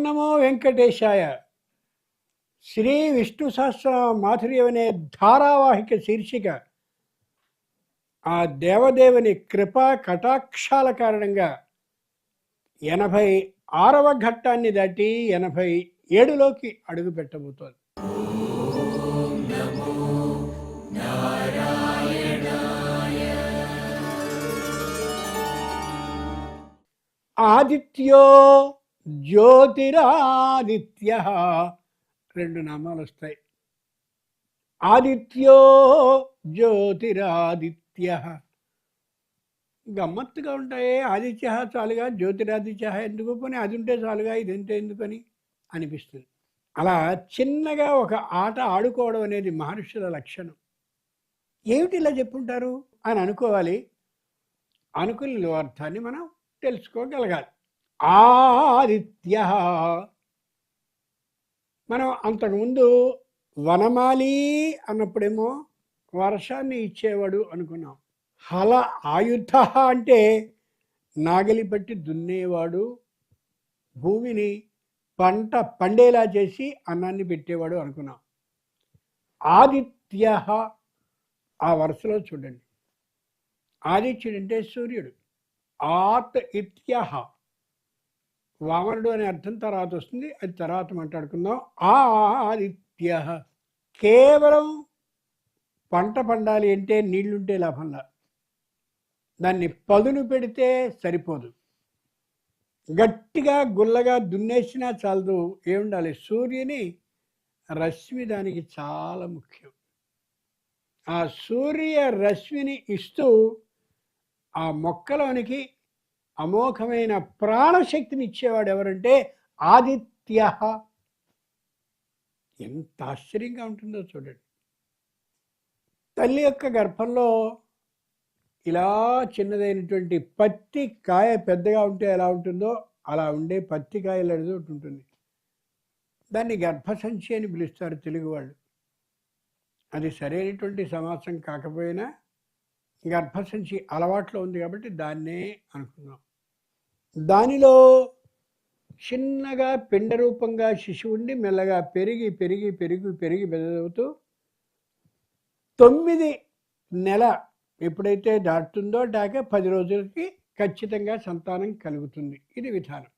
నమో వెంకటేశాయ. శ్రీ విష్ణు సహస్ర మాధుర్యం అనే ధారావాహిక శీర్షిక ఆ దేవదేవుని కృపా కటాక్షాల కారణంగా 86వ ఘట్టాన్ని దాటి 87లోకి అడుగు పెట్టబోతోంది. ఆదిత్యో జ్యోతిరాదిత్య, 2 నామాలు వస్తాయి. ఆదిత్యో జ్యోతిరాదిత్య గమ్మత్తుగా ఉంటాయి. ఆదిత్య చాలుగా, జ్యోతిరాదిత్య ఎందుకు, పని అది ఉంటే చాలుగా, ఇది ఉంటే ఎందుకని అనిపిస్తుంది. అలా చిన్నగా ఒక ఆట ఆడుకోవడం అనేది మహర్షుల లక్షణం. ఏమిటి ఇలా చెప్పుంటారు అని అనుకోవాలి. అనుకున్న అర్థాన్ని మనం తెలుసుకోగలగాలి. ఆదిత్య, మనం అంతకుముందు వనమాలి అన్నప్పుడేమో వర్షాన్ని ఇచ్చేవాడు అనుకున్నాం. హల ఆయుధ అంటే నాగలి పట్టి దున్నేవాడు, భూమిని పంట పండేలా చేసి అన్నాన్ని పెట్టేవాడు అనుకున్నాం. ఆదిత్య ఆ వరుసలో చూడండి. ఆదిత్యుడు అంటే సూర్యుడు. ఆత్ ఇత్యహ, వామనుడు అనే అర్థం తర్వాత వస్తుంది, అది తర్వాత మాట్లాడుకుందాం. ఆదిత్య, కేవలం పంట పండాలి అంటే నీళ్లుంటే లాభంలా, దాన్ని పదును పెడితే సరిపోదు. గట్టిగా గుల్లగా దున్నేసినా చాలదు. ఏముండాలి? సూర్యుని రశ్మి దానికి చాలా ముఖ్యం. ఆ సూర్య రశ్మిని ఇస్తూ ఆ మొక్కలోనికి అమోఘమైన ప్రాణశక్తిని ఇచ్చేవాడు ఎవరంటే ఆదిత్య. ఎంత ఆశ్చర్యంగా ఉంటుందో చూడండి. తల్లి యొక్క గర్భంలో ఇలా చిన్నదైనటువంటి పత్తి కాయ పెద్దగా ఉంటే ఎలా ఉంటుందో అలా ఉండే పత్తి కాయలు అనేది ఒకటి ఉంటుంది. దాన్ని గర్భసంచి అని పిలుస్తారు తెలుగు వాళ్ళు. అది సరైనటువంటి సమాసం కాకపోయినా గర్భసంచి అలవాట్లో ఉంది కాబట్టి దాన్నే అనుకుందాం. దానిలో చిన్నగా పిండ రూపంగా శిశువుండి మెల్లగా పెరిగి పెరిగి పెరిగి పెరిగి పెద్దవుతూ 9 నెల ఎప్పుడైతే దాటుతుందో దాకా 10 రోజులకి ఖచ్చితంగా సంతానం కలుగుతుంది. ఇది విధానం.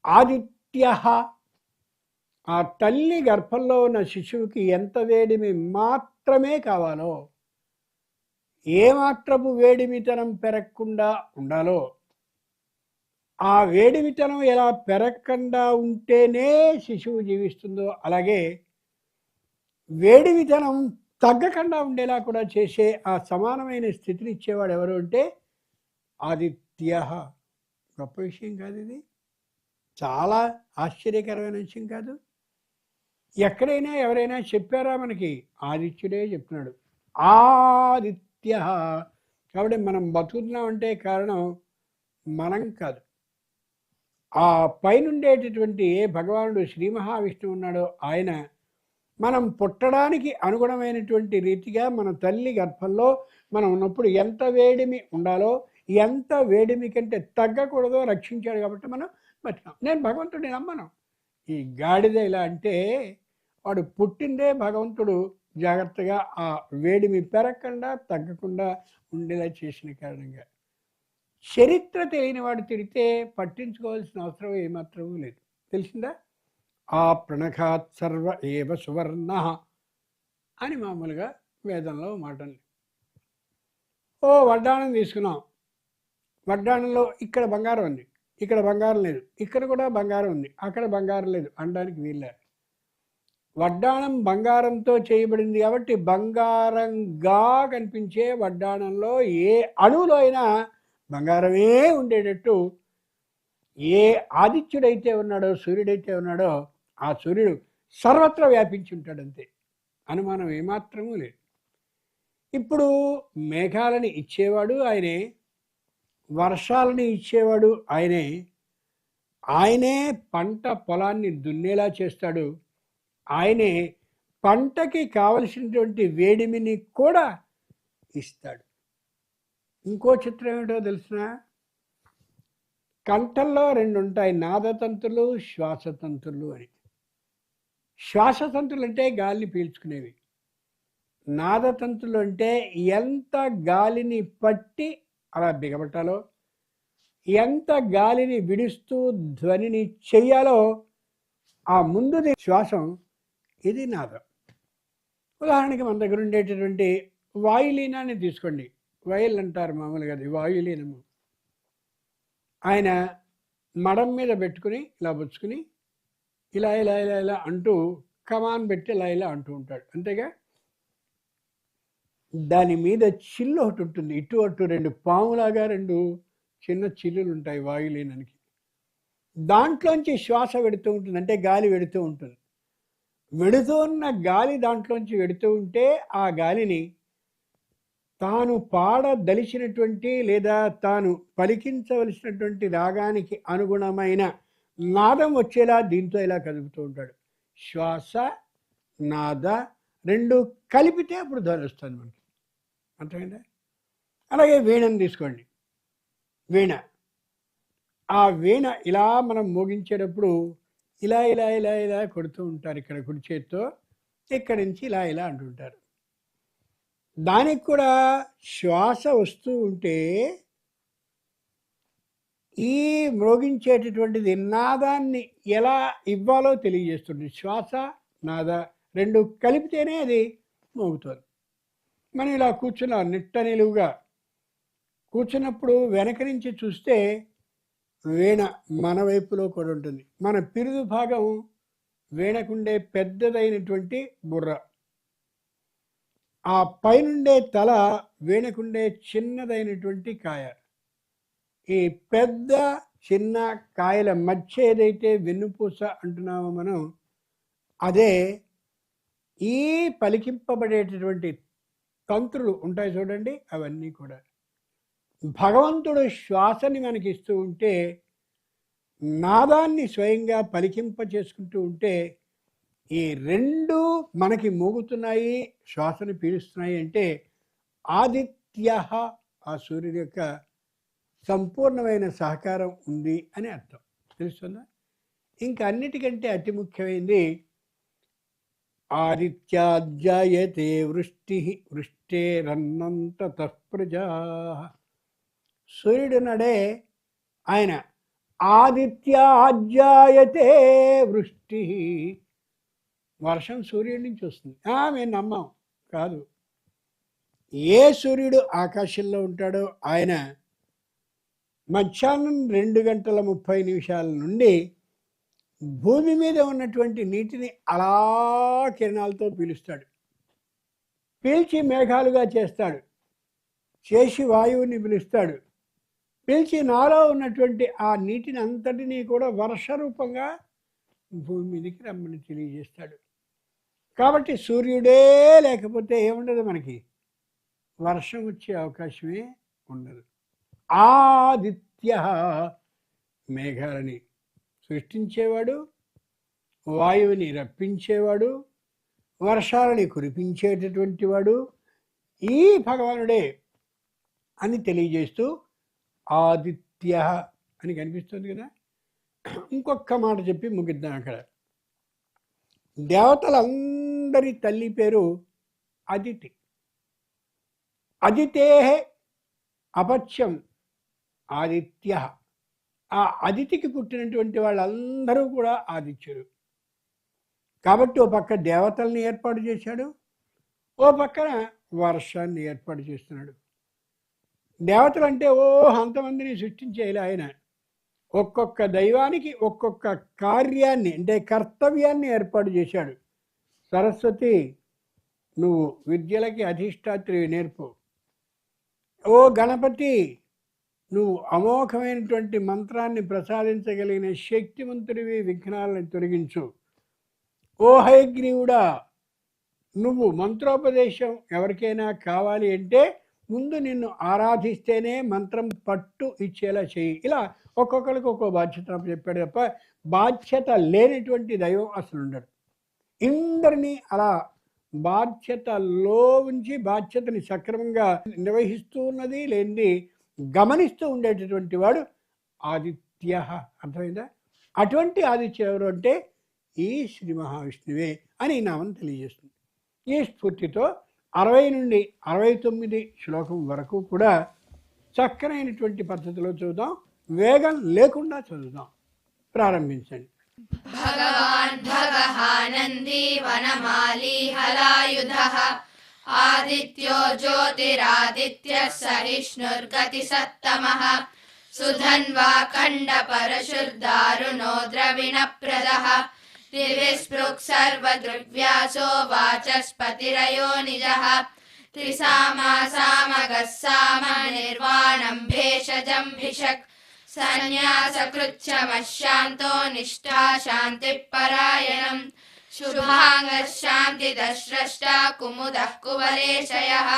ఆదిత్య, ఆ తల్లి గర్భంలో ఉన్న శిశువుకి ఎంత వేడిమి మాత్రమే కావాలో, ఏ మాత్రము వేడిమితనం పెరగకుండా ఉండాలో, ఆ వేడిమితనం ఎలా పెరగకుండా ఉంటేనే శిశువు జీవిస్తుందో అలాగే వేడిమితనం తగ్గకుండా ఉండేలా కూడా చేసే ఆ సమానమైన స్థితిని ఇచ్చేవాడు ఎవరు అంటే ఆదిత్య. గొప్ప విషయం కాదు ఇది? చాలా ఆశ్చర్యకరమైన విషయం కాదు? ఎక్కడైనా ఎవరైనా చెప్పారా మనకి? ఆదిత్యుడే చెప్తున్నాడు. ఆదిత్య. కాబట్టి మనం బతుకుతున్నామంటే కారణం మనం కాదు, ఆ పైనుండేటటువంటి ఏ భగవానుడు శ్రీ మహావిష్ణువు ఉన్నాడో ఆయన మనం పుట్టడానికి అనుగుణమైనటువంటి రీతిగా మన తల్లి గర్భంలో మనం ఉన్నప్పుడు ఎంత వేడిమి ఉండాలో, ఎంత వేడిమి కంటే తగ్గకూడదో రక్షించాడు కాబట్టి మనం బతికాం. నేను భగవంతుడిని నమ్మను. ఈ గాడిద ఇలా అంటే వాడు పుట్టిందే భగవంతుడు జాగ్రత్తగా ఆ వేడిమి పెరగకుండా తగ్గకుండా ఉండేలా చేసిన కారణంగా. చరిత్ర తెలియని వాడు తిరిగితే పట్టించుకోవాల్సిన అవసరం ఏమాత్రమూ లేదు. తెలిసిందా? ఆ ప్రణఖాత్ సర్వ ఏవ సువర్ణ అని మామూలుగా వేదంలో మాటలు. ఓ వడ్డాణం తీసుకున్నాం. వడ్డాణంలో ఇక్కడ బంగారం ఉంది, ఇక్కడ బంగారం లేదు, ఇక్కడ కూడా బంగారం ఉంది, అక్కడ బంగారం లేదు అనడానికి వీళ్ళే. వడ్డాణం బంగారంతో చేయబడింది కాబట్టి బంగారంగా కనిపించే వడ్డాణంలో ఏ అణువులో అయినా బంగారమే ఉండేటట్టు ఏ ఆదిత్యుడైతే ఉన్నాడో, సూర్యుడైతే ఉన్నాడో ఆ సూర్యుడు సర్వత్రా వ్యాపించి ఉంటాడంతే, అనుమానం ఏమాత్రమూ లేదు. ఇప్పుడు మేఘాలని ఇచ్చేవాడు ఆయనే, వర్షాలని ఇచ్చేవాడు ఆయనే, ఆయనే పంట పొలాన్ని దున్నేలా చేస్తాడు, ఆయనే పంటకి కావలసినటువంటి వేడిమిని కూడా ఇస్తాడు. ఇంకో చిత్రం ఏమిటో తెలిసిన, కంఠంలో రెండు ఉంటాయి, నాదతంతులు, శ్వాసతంతులు అని. శ్వాసతంతులు అంటే గాలిని పీల్చుకునేవి. నాదతంతులు అంటే ఎంత గాలిని పట్టి అలా బిగబట్టాలో, ఎంత గాలిని విడుస్తూ ధ్వనిని చెయ్యాలో ఆ ముందుది శ్వాసం, ఇది నాదం. ఉదాహరణకి మన దగ్గర ఉండేటటువంటి వాయులీనాన్ని తీసుకోండి. వయల్ అంటారు మామూలుగా, అది వాయులీనము. ఆయన మడం మీద పెట్టుకుని ఇలా పుచ్చుకుని ఇలా ఇలా ఇలా ఇలా అంటూ కమాన్ పెట్టి ఇలా ఇలా అంటూ ఉంటాడు, అంతేగా. దాని మీద చిల్లు ఒకటి ఉంటుంది, ఇటు అటు రెండు పాములాగా రెండు చిన్న చిల్లులు ఉంటాయి వాయులీనానికి. దాంట్లోంచి శ్వాస వెడుతూ ఉంటుంది, అంటే గాలి వెడుతూ ఉంటుంది. వెడుతూ ఉన్న గాలి దాంట్లోంచి వెడుతూ ఉంటే ఆ గాలిని తాను పాడదలిచినటువంటి లేదా తాను పలికించవలసినటువంటి రాగానికి అనుగుణమైన నాదం వచ్చేలా దీంతో ఇలా కదుపుతూ ఉంటాడు. శ్వాస నాద రెండు కలిపితే అప్పుడు ధ్వని వస్తుంది మనకి, అర్థమైందా? అలాగే వీణను తీసుకోండి. వీణ, ఆ వీణ ఇలా మనం మోగించేటప్పుడు ఇలా ఇలా ఇలా ఇలా కొడుతూ ఉంటారు. ఇక్కడ కుడి చేత్తో ఇక్కడి నుంచి ఇలా ఇలా అంటుంటారు. దానికి కూడా శ్వాస వస్తూ ఉంటే ఈ మ్రోగించేటటువంటిది నాదాన్ని ఎలా ఇవ్వాలో తెలియజేస్తుంది. శ్వాస నాద రెండు కలిపితేనే అది మోగుతుంది. మనం ఇలా కూర్చున్నాం, నిట్ట నిలువుగా కూర్చున్నప్పుడు వెనక నుంచి చూస్తే వీణ మన వైపులో కూడా ఉంటుంది. మన పిరుదు భాగం వీణకుండే పెద్దదైనటువంటి బుర్ర, ఆ పైనుండే తల వీణకుండే చిన్నదైనటువంటి కాయ. ఈ పెద్ద చిన్న కాయల మధ్య ఏదైతే వెన్నుపూస అంటున్నామో మనం, అదే ఈ పలికింపబడేటటువంటి తంత్రులు ఉంటాయి చూడండి, అవన్నీ కూడా భగవంతుడు శ్వాసని మనకి ఇస్తూ ఉంటే, నాదాన్ని స్వయంగా పలికింప చేసుకుంటూ ఉంటే, ఈ రెండు మనకి మోగుతున్నాయి, శ్వాసని పీలుస్తున్నాయి అంటే ఆదిత్య, ఆ సూర్యుడి యొక్క సంపూర్ణమైన సహకారం ఉంది అని అర్థం. తెలుస్తుందా? ఇంకా అన్నిటికంటే అతి ముఖ్యమైనది ఆదిత్యాధ్యాయతే వృష్టి వృష్టేరన్నంత ప్రజా. సూర్యుడు నడే ఆయన ఆదిత్యాధ్యాయతే వృష్టి, వర్షం సూర్యుడి నుంచి వస్తుంది. మేము నమ్మాం, కాదు. ఏ సూర్యుడు ఆకాశంలో ఉంటాడో ఆయన మధ్యాహ్నం 2:30 నుండి భూమి మీద ఉన్నటువంటి నీటిని అలా కిరణాలతో పీలుస్తాడు. పీల్చి మేఘాలుగా చేస్తాడు, చేసి వాయువుని పిలుస్తాడు, పీల్చి నాలో ఉన్నటువంటి ఆ నీటిని అంతటినీ కూడా వర్ష రూపంగా భూమి మీదకి రమ్మని తెలియజేస్తాడు. కాబట్టి సూర్యుడే లేకపోతే ఏముండదు, మనకి వర్షం వచ్చే అవకాశమే ఉండదు. ఆదిత్య, మేఘాలని సృష్టించేవాడు, వాయువుని రప్పించేవాడు, వర్షాలని కురిపించేటటువంటి వాడు ఈ భగవానుడే అని తెలియజేస్తూ ఆదిత్య అని కనిపిస్తుంది కదా. ఇంకొక మాట చెప్పి ముగిద్దాం. అక్కడ దేవతలందరి తల్లి పేరు అదితి. అదితే అపత్యం ఆదిత్య. ఆ అదితికి పుట్టినటువంటి వాళ్ళందరూ కూడా ఆదిత్యుడు. కాబట్టి ఓ పక్క దేవతల్ని ఏర్పాటు చేశాడు, ఓ పక్కన వర్షాన్ని ఏర్పాటు చేస్తున్నాడు. దేవతలు అంటే అంతమందిని సృష్టించేలా ఆయన ఒక్కొక్క దైవానికి ఒక్కొక్క కార్యాన్ని అంటే కర్తవ్యాన్ని ఏర్పాటు చేశాడు. సరస్వతి, నువ్వు విద్యలకి అధిష్టాత్రి నేర్పు. ఓ గణపతి, నువ్వు అమోఘమైనటువంటి మంత్రాన్ని ప్రసాదించగలిగిన శక్తివంతుడివి, విఘ్నాలను తొలగించు. ఓ హయగ్రీవుడా, నువ్వు మంత్రోపదేశం ఎవరికైనా కావాలి అంటే ముందు నిన్ను ఆరాధిస్తేనే మంత్రం పట్టు ఇచ్చేలా చేయి. ఇలా ఒక్కొక్కరికి ఒక్కో బాధ్యత చెప్పాడు తప్ప బాధ్యత లేనటువంటి దైవం అసలు ఉండడు. ఇందరినీ అలా బాధ్యతలో ఉంచి బాధ్యతని సక్రమంగా నిర్వహిస్తూ ఉన్నది లేనిది గమనిస్తూ ఉండేటటువంటి వాడు ఆదిత్య. ఆదిత్య. అర్థమైందా? అటువంటి ఆదిత్య ఎవరు అంటే ఈ శ్రీ మహావిష్ణువే అని నామం తెలియజేస్తుంది. ఈ స్ఫూర్తితో 60 నుండి 69 శ్లోకం వరకు కూడా చక్కనైనటువంటి పద్ధతిలో చదువుదాం. వేగం లేకుండా చదువుదాం. ప్రారంభించండి. భగవాన్ భగహానందీ వనమాలీ హలాయుధః ఆదిత్యో జ్యోతిరాదిత్యః సహిష్ణుర్గతి సత్తమః సుధన్వా ఖండ పరశుర్దారుణో ద్రవిణప్రదః త్రివిస్పృక్ సర్వదృగ్వ్యాసో వాచస్పతిరయో నిజః త్రిసామా సామగः సామ నిర్వాణం భేషజం భిషక్ సన్యాసకృచ్ఛమశాంతో నిష్ఠా శాంతిపరాయణం శుభాంగః శాంతిదశ్రష్టా కుముదః కువలేశయః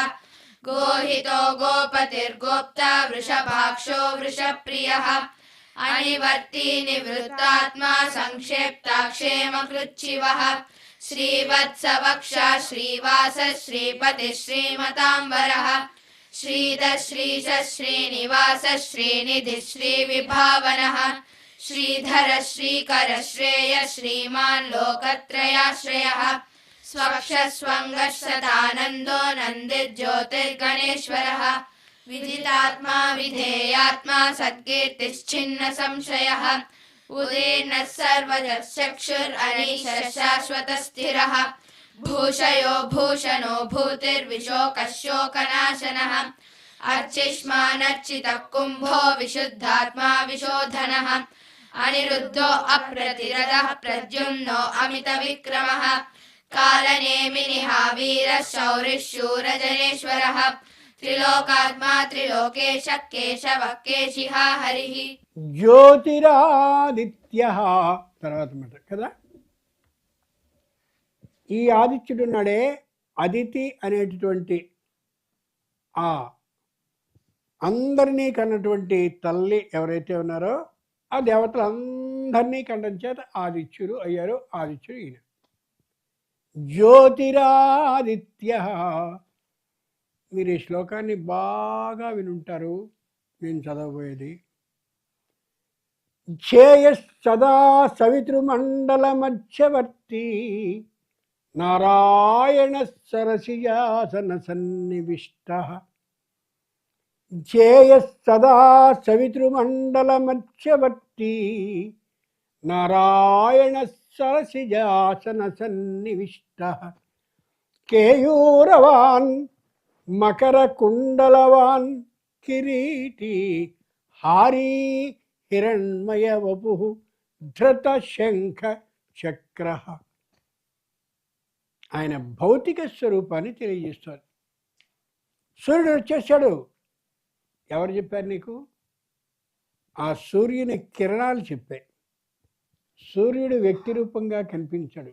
గోహితో గోపతిర్గోప్తా వృషభాక్షో వృషప్రియః అనివర్తి నివృత్తాత్మా సంక్షేప్తా క్షేమకృచ్చివః శ్రీవత్సవక్ష శ్రీవాస శ్రీపతి శ్రీమతాంబరః శ్రీధర్ శ్రీశ శ్రీనివాస శ్రీనిధి శ్రీవిభావనః శ్రీధర శ్రీకర శ్రేయ శ్రీమాన్ లోకత్రయాశ్రయః స్వక్ష స్వంగః సదానందో నందిర్జ్యోతిర్గణేశ్వరః విదితాత్మా విధేయాత్మా సత్కీర్తిశ్చిన్న సంశయః ఉదీర్ణः సర్వజः చక్షురనీశः శాశ్వతः స్థిరः భూషయో భూషణో భూతిర్విశోకः శోకనాశనः అర్చిష్మానర్చితः కుంభో విశుద్ధాత్మా విశోధనः అనిరుద్ధో అప్రతిరథः ప్రద్యుమ్నో అమిత విక్రమः కాలనేమినిః వీరः శౌరిः శూరజనేశ్వరः త్రిలోకాత్మా త్రిలోకేశः కేశవः కేశిః హరిః. జ్యోతిరాదిత్య తర్వాత మాట కదా. ఈ ఆదిత్యుడున్నాడే, అదితి అనేటటువంటి ఆ అందరినీ కన్నటువంటి తల్లి ఎవరైతే ఉన్నారో ఆ దేవతలందరినీ కండం చేత ఆదిత్యుడు అయ్యారు. ఆదిత్యుడు ఈయన. జ్యోతిరాదిత్య. మీరు ఈ శ్లోకాన్ని బాగా వినుంటారు. నేను చదవబోయేది ఛేయస్సదా సవితృమండల మధ్యవర్తి నారాయణ సరసిజాసన సన్నివిష్టః. ఛేయస్సదా సవితృమండల మధ్యవర్తి నారాయణ సరసిజాసన సన్నివిష్టః. కేయూరవాన్ మకర కుండలవాన్ కిరీటి హారీ హిరణ్మయ వపు ధృత శంఖ చక్ర. ఆయన భౌతిక స్వరూపాన్ని తెలియజేస్తారు. సూర్యుడు వచ్చేసాడు. ఎవరు చెప్పారు నీకు? ఆ సూర్యుని కిరణాలు చెప్పాయి. సూర్యుడు వ్యక్తి రూపంగా కనిపించాడు.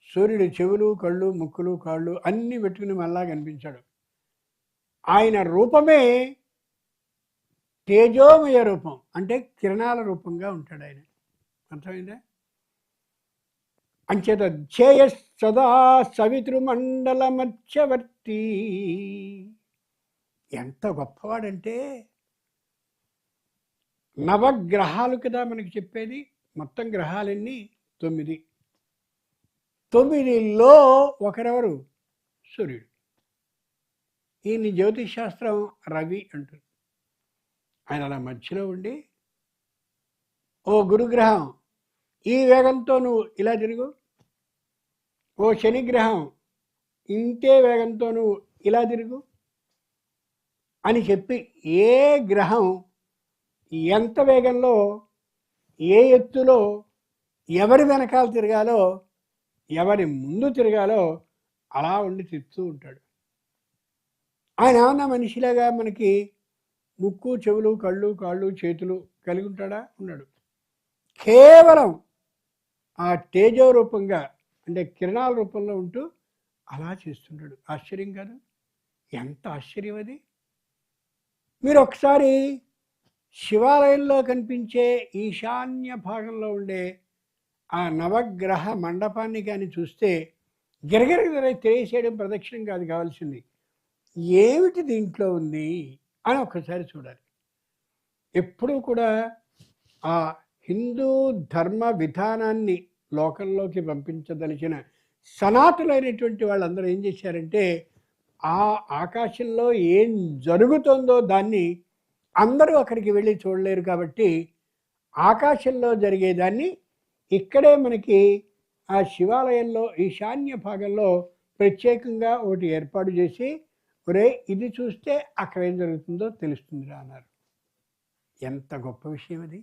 సూర్యుడు చెవులు కళ్ళు ముక్కులు కాళ్ళు అన్నీ పెట్టుకుని మళ్ళా కనిపించాడు. ఆయన రూపమే తేజోమయ రూపం, అంటే కిరణాల రూపంగా ఉంటాడు ఆయన. అర్థమైందా? అంచేత ఛేయ సదా సవితృమండల మధ్యవర్తి. ఎంత గొప్పవాడంటే, నవగ్రహాలు కదా మనకి చెప్పేది. మొత్తం గ్రహాలన్నీ 9. 9లో ఒకరెవరు? సూర్యుడు. ఈయన్ని జ్యోతిష్ శాస్త్రం రవి అంటుంది. ఆయన అలా మధ్యలో ఉండి, ఓ గురుగ్రహం ఈ వేగంతో నువ్వు ఇలా తిరుగు, ఓ శనిగ్రహం ఇంతే వేగంతో నువ్వు ఇలా తిరుగు అని చెప్పి, ఏ గ్రహం ఎంత వేగంలో ఏ ఎత్తులో ఎవరి వెనకాల తిరగాలో ఎవరి ముందు తిరగాలో అలా ఉండి తిప్పుతూ ఉంటాడు. ఆయన ఏమన్నా మనిషిలాగా మనకి ముక్కు చెవులు కళ్ళు కాళ్ళు చేతులు కలిగి ఉంటాడా? ఉన్నాడు. కేవలం ఆ తేజో రూపంగా, అంటే కిరణాల రూపంలో ఉంటూ అలా చేస్తుంటాడు. ఆశ్చర్యం కాదు? ఎంత ఆశ్చర్యం అది! మీరు ఒకసారి శివాలయంలో కనిపించే ఈశాన్య భాగంలో ఉండే ఆ నవగ్రహ మండపాన్ని కానీ చూస్తే గిరగిర తెలియచేయడం ప్రదక్షిణం కాదు కావాల్సింది. ఏమిటి దీంట్లో ఉంది అని ఒక్కసారి చూడాలి. ఎప్పుడూ కూడా ఆ హిందూ ధర్మ విధానాన్ని లోకంలోకి పంపించదలిచిన సనాతులైనటువంటి వాళ్ళందరూ ఏం చేశారంటే ఆ ఆకాశంలో ఏం జరుగుతుందో దాన్ని అందరూ అక్కడికి వెళ్ళి చూడలేరు కాబట్టి ఆకాశంలో జరిగేదాన్ని ఇక్కడే మనకి ఆ శివాలయంలో ఈశాన్య భాగంలో ప్రత్యేకంగా ఒకటి ఏర్పాటు చేసి ఒరే ఇది చూస్తే అక్కడ ఏం జరుగుతుందో తెలుస్తుంది అన్నారు. ఎంత గొప్ప విషయం అది.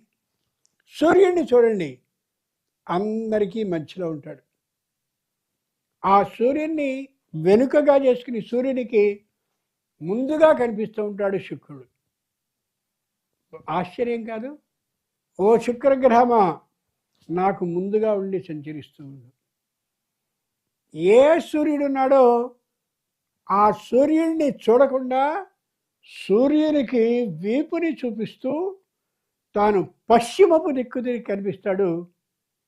సూర్యుడిని చూడండి, అందరికీ మధ్యలో ఉంటాడు. ఆ సూర్యుడిని వెనుకగా చేసుకుని సూర్యునికి ముందుగా కనిపిస్తూ ఉంటాడు శుక్రుడు. ఆశ్చర్యం కాదు? ఓ శుక్రగ్రహమా నాకు ముందుగా ఉండి సంచరిస్తూ ఉండు. ఏ సూర్యుడు ఉన్నాడో ఆ సూర్యుడిని చూడకుండా సూర్యునికి వీపుని చూపిస్తూ తాను పశ్చిమపు దిక్కు తిరిగి కనిపిస్తాడు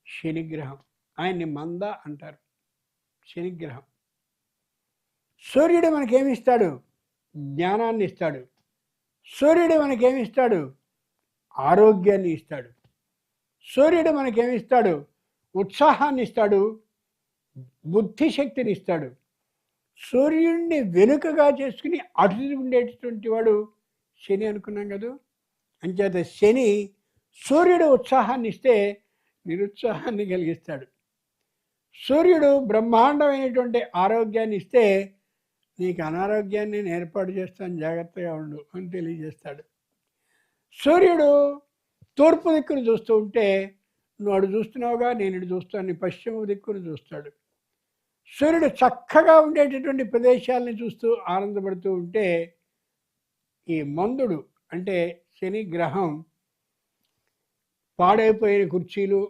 శనిగ్రహం. ఆయన్ని మంద అంటారు, శనిగ్రహం. సూర్యుడు మనకేమిస్తాడు? జ్ఞానాన్ని ఇస్తాడు. సూర్యుడు మనకేమిస్తాడు? ఆరోగ్యాన్ని ఇస్తాడు. సూర్యుడు మనకేమిస్తాడు? ఉత్సాహాన్ని ఇస్తాడు, బుద్ధిశక్తిని ఇస్తాడు. సూర్యుడిని వెనుకగా చేసుకుని అటు ఉండేటటువంటి వాడు శని అనుకున్నాం కదా. అంచేత శని సూర్యుడు ఉత్సాహాన్ని ఇస్తే నిరుత్సాహాన్ని కలిగిస్తాడు. సూర్యుడు బ్రహ్మాండమైనటువంటి ఆరోగ్యాన్ని ఇస్తే నీకు అనారోగ్యాన్ని నేను ఏర్పాటు చేస్తాను, జాగ్రత్తగా ఉండు అని తెలియజేస్తాడు. సూర్యుడు తూర్పు దిక్కును చూస్తూ ఉంటే నువ్వు అడు చూస్తున్నావుగా, నేను ఇటు చూస్తాను, పశ్చిమ దిక్కును చూస్తాడు. సూర్యుడు చక్కగా ఉండేటటువంటి ప్రదేశాలని చూస్తూ ఆనందపడుతూ ఉంటే ఈ మందుడు అంటే శని గ్రహం పాడైపోయిన కుర్చీలు,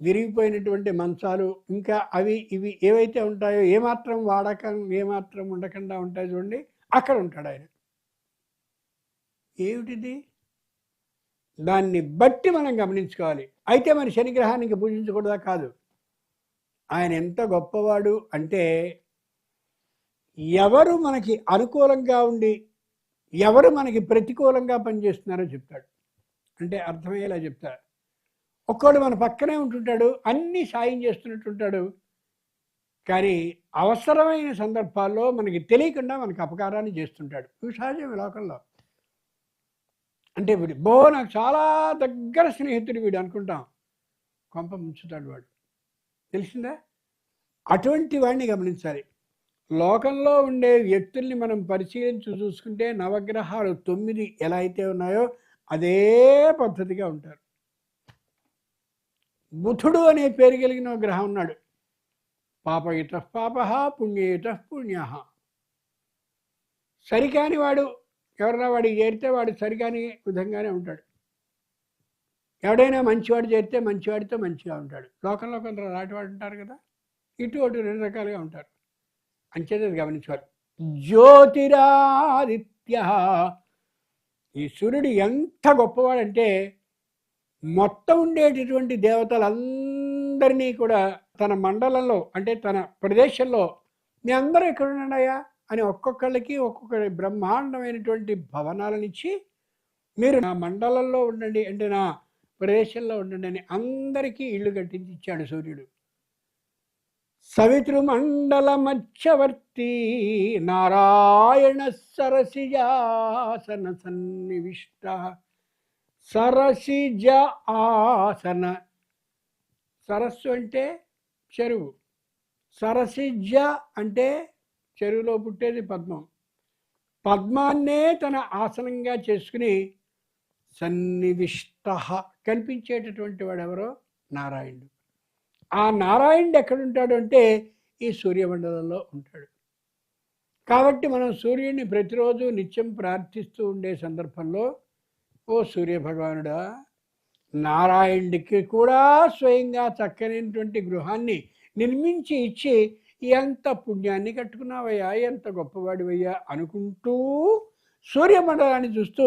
విరిగిపోయినటువంటి మంచాలు, ఇంకా అవి ఇవి ఏవైతే ఉంటాయో ఏమాత్రం ఏమాత్రం ఉండకుండా ఉంటాయో చూడండి, అక్కడ ఉంటాడు ఆయన. ఏమిటిది? దాన్ని బట్టి మనం గమనించుకోవాలి. అయితే మన శనిగ్రహానికి పూజించకూడదా? కాదు. ఆయన ఎంత గొప్పవాడు అంటే ఎవరు మనకి అనుకూలంగా ఉండి ఎవరు మనకి ప్రతికూలంగా పనిచేస్తున్నారో చెప్తాడు. అంటే అర్థమయ్యేలా చెప్తాడు. ఒక్కడు మన పక్కనే ఉంటుంటాడు, అన్నీ సాయం చేస్తున్నట్టుంటాడు, కానీ అవసరమైన సందర్భాల్లో మనకి తెలియకుండా మనకు అపకారాన్ని చేస్తుంటాడు. ఇవి సహజం లోకంలో. అంటే వీడు నాకు చాలా దగ్గర స్నేహితుడు వీడు అనుకుంటాం, కొంప ముంచుతాడు వాడు. తెలిసిందా? అటువంటి వాడిని గమనించాలి. లోకంలో ఉండే వ్యక్తుల్ని మనం పరిశీలించి చూసుకుంటే నవగ్రహాలు 9 ఎలా అయితే ఉన్నాయో అదే పద్ధతిగా ఉంటారు. బుధుడు అనే పేరు కలిగిన గ్రహం ఉన్నాడు. పాపయుత పాప, పుణ్యయుత పుణ్య. సరికాని వాడు ఎవరైనా వాడికి చేరితే వాడు సరికాని విధంగానే ఉంటాడు. ఎవడైనా మంచివాడు చేరితే మంచివాడితో మంచిగా ఉంటాడు. లోకంలో కొందరు రాటివాడు ఉంటారు కదా, ఇటు అటు 2 రకాలుగా ఉంటారు. అంచేత గమనించాలి. జ్యోతిరాదిత్య, ఈ సూర్యుడు ఎంత గొప్పవాడంటే మొత్తం ఉండేటటువంటి దేవతలందరినీ కూడా తన మండలంలో అంటే తన ప్రదేశంలో మీ అందరూ ఎక్కడ ఉన్నాయా అని ఒక్కొక్కళ్ళకి ఒక్కొక్క బ్రహ్మాండమైనటువంటి భవనాలనిచ్చి మీరు నా మండలంలో ఉండండి అంటే నా ప్రదేశంలో ఉండండి అని అందరికీ ఇళ్ళు కట్టించి ఇచ్చాడు సూర్యుడు. సవితృమండల మధ్యవర్తి నారాయణ సరసిజాసన సన్నివిష్ట. సరసిజ ఆసన, సరస్సు అంటే చెరువు, సరసిజ అంటే చెరువులో పుట్టేది పద్మం. పద్మాన్నే తన ఆసనంగా చేసుకుని సన్నివిష్ట కనిపించేటటువంటి వాడెవరో నారాయణుడు. ఆ నారాయణుడు ఎక్కడుంటాడు అంటే ఈ సూర్యమండలంలో ఉంటాడు. కాబట్టి మనం సూర్యుడిని ప్రతిరోజు నిత్యం ప్రార్థిస్తూ ఉండే సందర్భంలో ఓ సూర్యభగవానుడా, నారాయణుడికి కూడా స్వయంగా చక్కనైనటువంటి గృహాన్ని నిర్మించి ఇచ్చి ఎంత పుణ్యాన్ని కట్టుకున్నావయ్యా, ఎంత గొప్పవాడివయ్యా అనుకుంటూ సూర్యమండలాన్ని చూస్తూ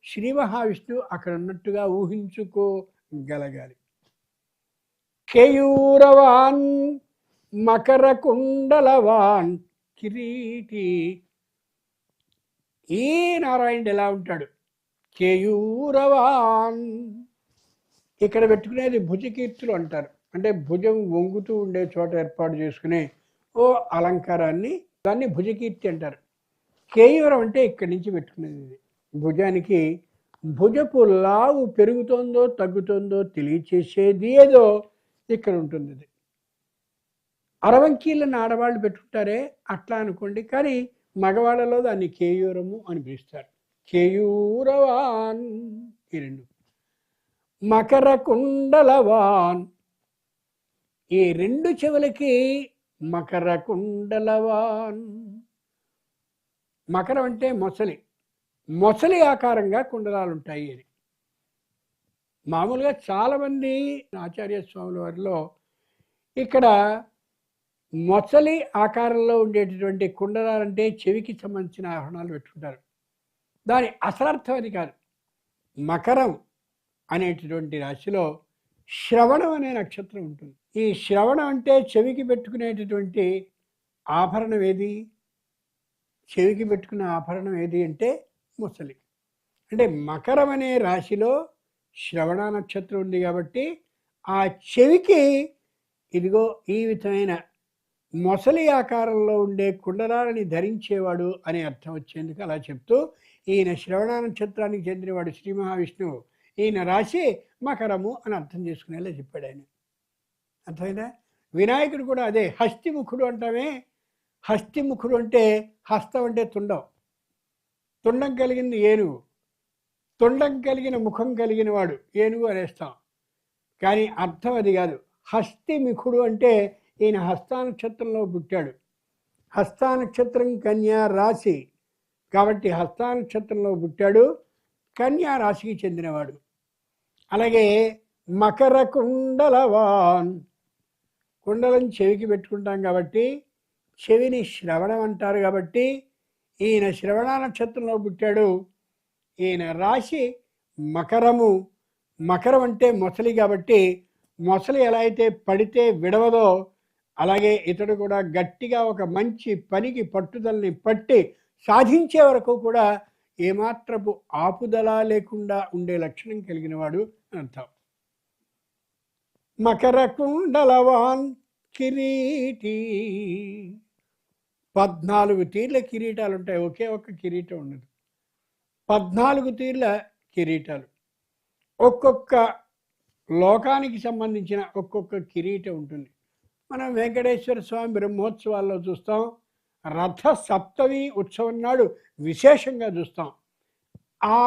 శ్రీ మహావిష్ణువు అక్కడ ఉన్నట్టుగా ఊహించుకోగలగాలి. కేయూరవాన్ మకర కుండలవాన్ కిరీటి. ఈ నారాయణుడు ఎలా ఉంటాడు? కేయూరవాన్ ఇక్కడ పెట్టుకునేది భుజకీర్తులు అంటారు. అంటే భుజం వంగుతూ ఉండే చోట ఏర్పాటు చేసుకునే ఓ అలంకారాన్ని, దాన్ని భుజకీర్తి అంటారు. కేయూరం అంటే ఇక్కడి నుంచి పెట్టుకునేది. ఇది భుజానికి భుజపు లావు పెరుగుతోందో తగ్గుతోందో తెలియచేసేది ఏదో ఇక్కడ ఉంటుంది. ఇది అరవంకీళ్ళని ఆడవాళ్ళు పెట్టుకుంటారే అట్లా అనుకోండి, కానీ మగవాళ్ళలో దాన్ని కేయూరము అని పిలుస్తారు. కేయూరవాన్ ఈ రెండు. మకర కుండలవాన్, ఈ రెండు చెవులకి మకర కుండలవాన్. మకరం అంటే మొసలి, మొసలి ఆకారంగా కుండలాలు ఉంటాయి అని. మామూలుగా చాలామంది ఆచార్య స్వాముల వారిలో ఇక్కడ మొసలి ఆకారంలో ఉండేటటువంటి కుండలాలంటే చెవికి సంబంధించిన ఆభరణాలు పెట్టుకుంటారు. దాని అసలర్థం అది కాదు. మకరం అనేటటువంటి రాశిలో శ్రవణం అనే నక్షత్రం ఉంటుంది. ఈ శ్రవణం అంటే చెవికి పెట్టుకునేటటువంటి ఆభరణం ఏది? చెవికి పెట్టుకున్న ఆభరణం ఏది అంటే ముసలి. అంటే మకరం అనే రాశిలో శ్రవణ నక్షత్రం ఉంది కాబట్టి ఆ చెవికి ఇదిగో ఈ విధమైన మొసలి ఆకారంలో ఉండే కుండలాలని ధరించేవాడు అనే అర్థం వచ్చేందుకు అలా చెప్తూ, ఈయన శ్రవణ నక్షత్రానికి చెందినవాడు శ్రీ మహావిష్ణువు, ఈయన రాశి మకరము అని అర్థం చేసుకునేలా చెప్పాడు ఆయన. అర్థమైందా? వినాయకుడు కూడా అదే. హస్తిముఖుడు అంటామే. హస్తిముఖుడు అంటే హస్తం అంటే తుండం, తుండం కలిగింది ఏనుగు, తుండం కలిగిన ముఖం కలిగిన వాడు ఏనుగు అనేస్తాం. కానీ అర్థం అది కాదు. హస్తిముఖుడు అంటే ఈయన హస్తానక్షత్రంలో పుట్టాడు. హస్తానక్షత్రం కన్యా రాశి కాబట్టి హస్తానక్షత్రంలో పుట్టాడు, కన్యా రాశికి చెందినవాడు. అలాగే మకర కుండలవాన్, కుండలం చెవికి పెట్టుకుంటాం కాబట్టి చెవిని శ్రవణం అంటారు. కాబట్టి ఈయన శ్రవణ నక్షత్రంలో పుట్టాడు. ఈయన రాశి మకరము. మకరం అంటే మొసలి కాబట్టి మొసలి ఎలా అయితే పడితే విడవదో అలాగే ఇతడు కూడా గట్టిగా ఒక మంచి పనికి పట్టుదలని పట్టి సాధించే వరకు కూడా ఏమాత్రపు ఆపుదల లేకుండా ఉండే లక్షణం కలిగిన వాడు అని అర్థం. మకర కుండలవాన్ కిరీటి, 14 తీర్ల కిరీటాలు ఉంటాయి, ఒకే ఒక్క కిరీటం ఉండదు. 14 తీర్ల కిరీటాలు, ఒక్కొక్క లోకానికి సంబంధించిన ఒక్కొక్క కిరీటం ఉంటుంది. మనం వెంకటేశ్వర స్వామి బ్రహ్మోత్సవాల్లో చూస్తాం, రథ సప్తమి ఉత్సవం నాడు విశేషంగా చూస్తాం. ఆ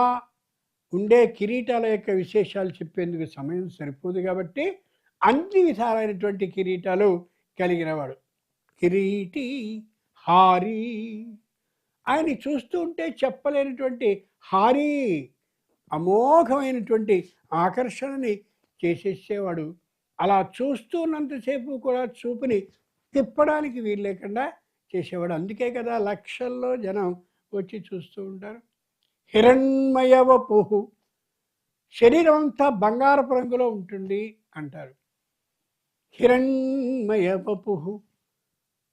ఉండే కిరీటాల యొక్క విశేషాలు చెప్పేందుకు సమయం సరిపోదు కాబట్టి అన్ని విధాలైనటువంటి కిరీటాలు కలిగినవాడు కిరీటి హారీ. ఆయన చూస్తూ ఉంటే చెప్పలేనటువంటి హారీ, అమోఘమైనటువంటి ఆకర్షణని చేసేసేవాడు. అలా చూస్తున్నంతసేపు కూడా చూపుని తిప్పడానికి వీలు లేకుండా చేసేవాడు. అందుకే కదా లక్షల్లో జనం వచ్చి చూస్తూ ఉంటారు. హిరణ్మయవపుః, శరీరం అంతా బంగారపు రంగులో ఉంటుంది అంటారు. హిరణ్మయవపుః,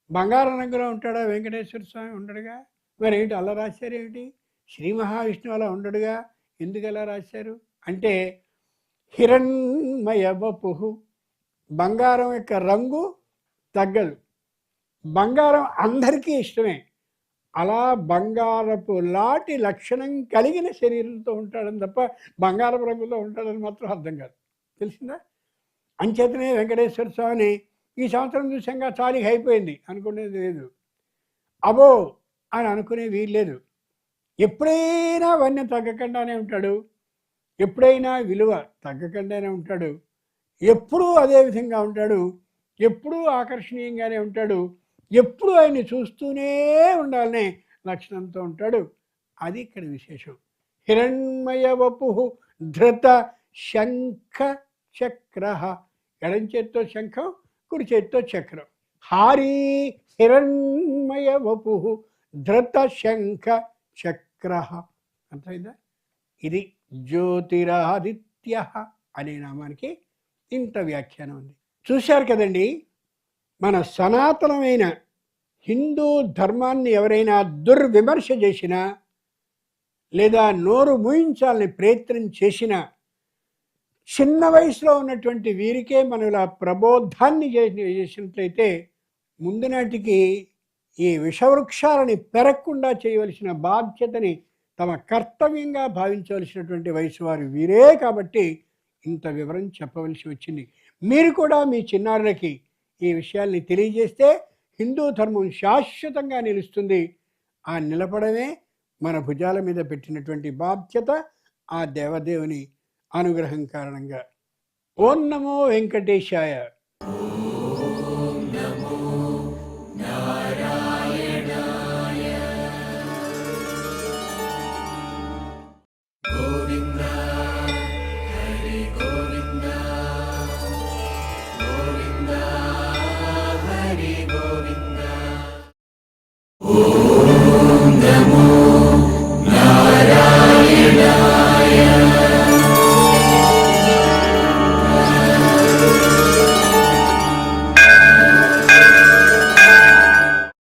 బంగారం రంగులో ఉంటాడా వెంకటేశ్వర స్వామి? ఉండడుగా. మరి ఏంటి అలా రాశారు? ఏమిటి శ్రీ మహావిష్ణువు అలా ఉండడుగా, ఎందుకు అలా రాశారు అంటే హిరణ్మయవపుః, బంగారం యొక్క రంగు తగ్గదు. బంగారం అందరికీ ఇష్టమే. అలా బంగారపు లాంటి లక్షణం కలిగిన శరీరంతో ఉంటాడని తప్ప బంగారపు రంగులో ఉంటాడని మాత్రం అర్థం కాదు. తెలిసిందా? అంచేతనే వెంకటేశ్వర స్వామిని ఈ సంవత్సరం చూసాక చాలికి అయిపోయింది అనుకునేది లేదు, అబో అని అనుకునే వీలు లేదు. ఎప్పుడైనా వన్య తగ్గకుండానే ఉంటాడు, ఎప్పుడైనా విలువ తగ్గకుండానే ఉంటాడు, ఎప్పుడూ అదే విధంగా ఉంటాడు, ఎప్పుడూ ఆకర్షణీయంగానే ఉంటాడు, ఎప్పుడు ఆయన్ని చూస్తూనే ఉండాలనే లక్షణంతో ఉంటాడు. అది ఇక్కడ విశేషం. హిరణ్మయవపుః ధృత శంఖ చక్ర, ఎడం చేత్తో శంఖం, కుడి చేత్తో చక్రం. హారీ హిరణ్మయవపుః ధృత శంఖ చక్ర. అర్థమైందా? ఇది జ్యోతిరాదిత్య అనే నామానికి ఇంత వ్యాఖ్యానం ఉంది. చూశారు కదండి. మన సనాతనమైన హిందూ ధర్మాన్ని ఎవరైనా దుర్విమర్శ చేసినా లేదా నోరు మూయించాలని ప్రయత్నం చేసినా చిన్న వయసులో ఉన్నటువంటి వీరికే మనం ఇలా ప్రబోధాన్ని చేసినట్లయితే ముందు నాటికి ఈ విషవృక్షాలని పెరగకుండా చేయవలసిన బాధ్యతని తమ కర్తవ్యంగా భావించవలసినటువంటి వయసు వారు వీరే కాబట్టి ఇంత వివరం చెప్పవలసి వచ్చింది. మీరు కూడా మీ చిన్నారులకి ఈ విషయాల్ని తెలియజేస్తే హిందూ ధర్మం శాశ్వతంగా నిలుస్తుంది. ఆ నిలబడమే మన భుజాల మీద పెట్టినటువంటి బాధ్యత, ఆ దేవదేవుని అనుగ్రహం కారణంగా. ఓం నమో వెంకటేశాయ.